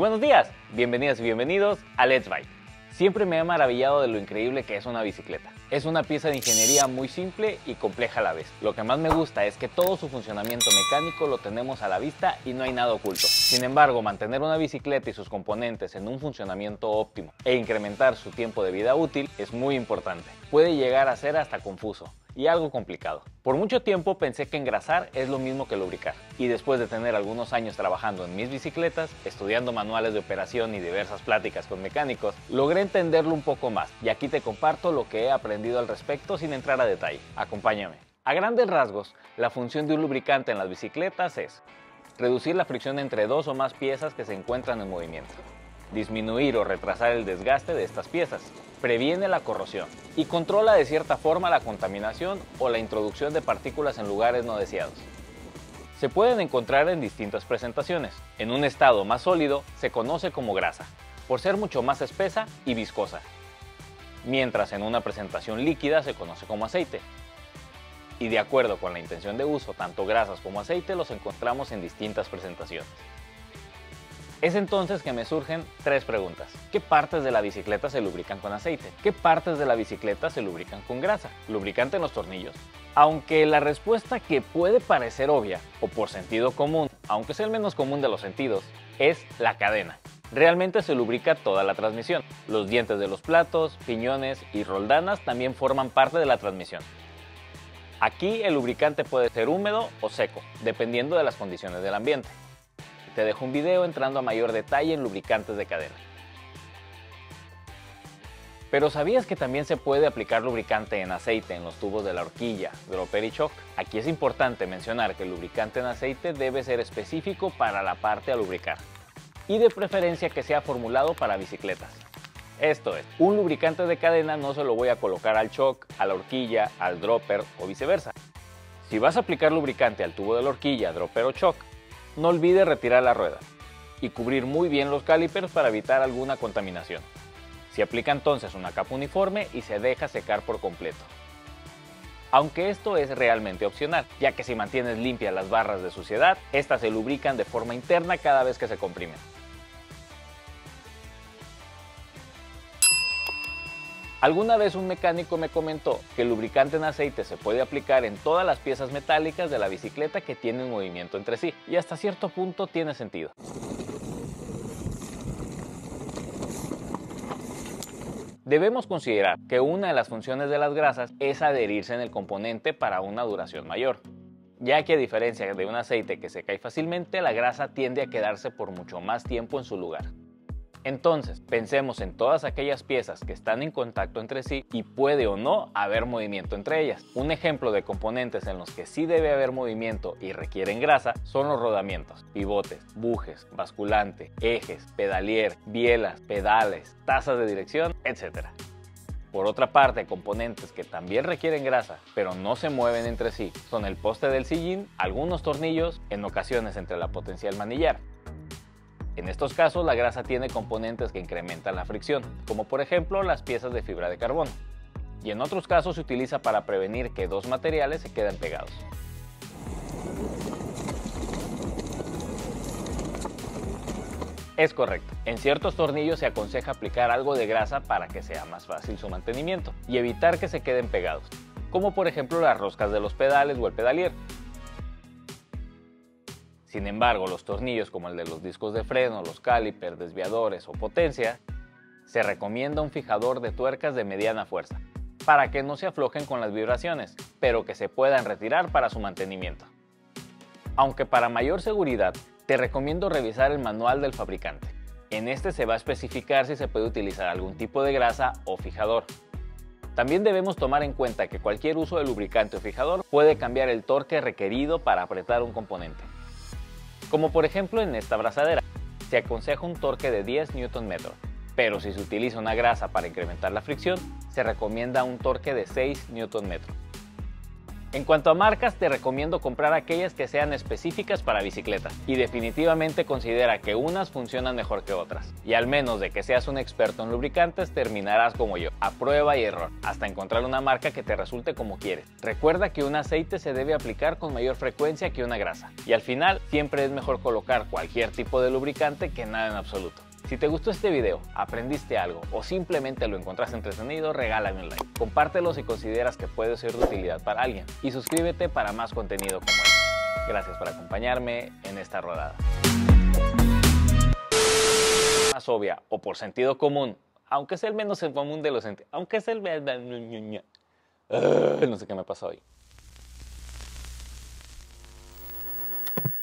buenos días, bienvenidas y bienvenidos a Let's Bike. Siempre me he maravillado de lo increíble que es una bicicleta. Es una pieza de ingeniería muy simple y compleja a la vez. Lo que más me gusta es que todo su funcionamiento mecánico lo tenemos a la vista y no hay nada oculto. Sin embargo, mantener una bicicleta y sus componentes en un funcionamiento óptimo e incrementar su tiempo de vida útil es muy importante. Puede llegar a ser hasta confuso y algo complicado. Por mucho tiempo pensé que engrasar es lo mismo que lubricar, y después de tener algunos años trabajando en mis bicicletas, estudiando manuales de operación y diversas pláticas con mecánicos, logré entenderlo un poco más, y aquí te comparto lo que he aprendido al respecto sin entrar a detalle. Acompáñame. A grandes rasgos, la función de un lubricante en las bicicletas es reducir la fricción entre dos o más piezas que se encuentran en movimiento, disminuir o retrasar el desgaste de estas piezas, previene la corrosión y controla de cierta forma la contaminación o la introducción de partículas en lugares no deseados. Se pueden encontrar en distintas presentaciones. En un estado más sólido se conoce como grasa, por ser mucho más espesa y viscosa, mientras en una presentación líquida se conoce como aceite. Y de acuerdo con la intención de uso, tanto grasas como aceite los encontramos en distintas presentaciones. Es entonces que me surgen tres preguntas. ¿Qué partes de la bicicleta se lubrican con aceite? ¿Qué partes de la bicicleta se lubrican con grasa? ¿Lubricante en los tornillos? Aunque la respuesta, que puede parecer obvia o por sentido común, aunque es el menos común de los sentidos, es la cadena. Realmente se lubrica toda la transmisión. Los dientes de los platos, piñones y roldanas también forman parte de la transmisión. Aquí el lubricante puede ser húmedo o seco, dependiendo de las condiciones del ambiente. Te dejo un video entrando a mayor detalle en lubricantes de cadena. Pero ¿sabías que también se puede aplicar lubricante en aceite en los tubos de la horquilla, dropper y shock? Aquí es importante mencionar que el lubricante en aceite debe ser específico para la parte a lubricar, y de preferencia que sea formulado para bicicletas. Esto es, un lubricante de cadena no se lo voy a colocar al shock, a la horquilla, al dropper o viceversa. Si vas a aplicar lubricante al tubo de la horquilla, dropper o shock, no olvides retirar la rueda y cubrir muy bien los calipers para evitar alguna contaminación. Se aplica entonces una capa uniforme y se deja secar por completo. Aunque esto es realmente opcional, ya que si mantienes limpias las barras de suciedad, estas se lubrican de forma interna cada vez que se comprimen. Alguna vez un mecánico me comentó que el lubricante en aceite se puede aplicar en todas las piezas metálicas de la bicicleta que tienen movimiento entre sí, y hasta cierto punto tiene sentido. Debemos considerar que una de las funciones de las grasas es adherirse en el componente para una duración mayor, ya que a diferencia de un aceite que se cae fácilmente, la grasa tiende a quedarse por mucho más tiempo en su lugar. Entonces, pensemos en todas aquellas piezas que están en contacto entre sí y puede o no haber movimiento entre ellas. Un ejemplo de componentes en los que sí debe haber movimiento y requieren grasa son los rodamientos, pivotes, bujes, basculante, ejes, pedalier, bielas, pedales, tazas de dirección, etc. Por otra parte, componentes que también requieren grasa, pero no se mueven entre sí, son el poste del sillín, algunos tornillos, en ocasiones entre la potencia y el manillar. En estos casos, la grasa tiene componentes que incrementan la fricción, como por ejemplo las piezas de fibra de carbono, y en otros casos se utiliza para prevenir que dos materiales se queden pegados. Es correcto, en ciertos tornillos se aconseja aplicar algo de grasa para que sea más fácil su mantenimiento y evitar que se queden pegados, como por ejemplo las roscas de los pedales o el pedalier. Sin embargo, los tornillos como el de los discos de freno, los calipers, desviadores o potencia, se recomienda un fijador de tuercas de mediana fuerza, para que no se aflojen con las vibraciones, pero que se puedan retirar para su mantenimiento. Aunque para mayor seguridad, te recomiendo revisar el manual del fabricante. En este se va a especificar si se puede utilizar algún tipo de grasa o fijador. También debemos tomar en cuenta que cualquier uso de lubricante o fijador puede cambiar el torque requerido para apretar un componente. Como por ejemplo en esta abrazadera, se aconseja un torque de 10 Nm, pero si se utiliza una grasa para incrementar la fricción, se recomienda un torque de 6 Nm. En cuanto a marcas, te recomiendo comprar aquellas que sean específicas para bicicletas y definitivamente considera que unas funcionan mejor que otras. Y al menos de que seas un experto en lubricantes, terminarás como yo, a prueba y error, hasta encontrar una marca que te resulte como quieres. Recuerda que un aceite se debe aplicar con mayor frecuencia que una grasa y al final siempre es mejor colocar cualquier tipo de lubricante que nada en absoluto. Si te gustó este video, aprendiste algo o simplemente lo encontraste entretenido, regálame un like. Compártelo si consideras que puede ser de utilidad para alguien y suscríbete para más contenido como este. Gracias por acompañarme en esta rodada. Más obvia o por sentido común, aunque es el menos común de los sentidos, aunque es el... no sé qué me pasa hoy.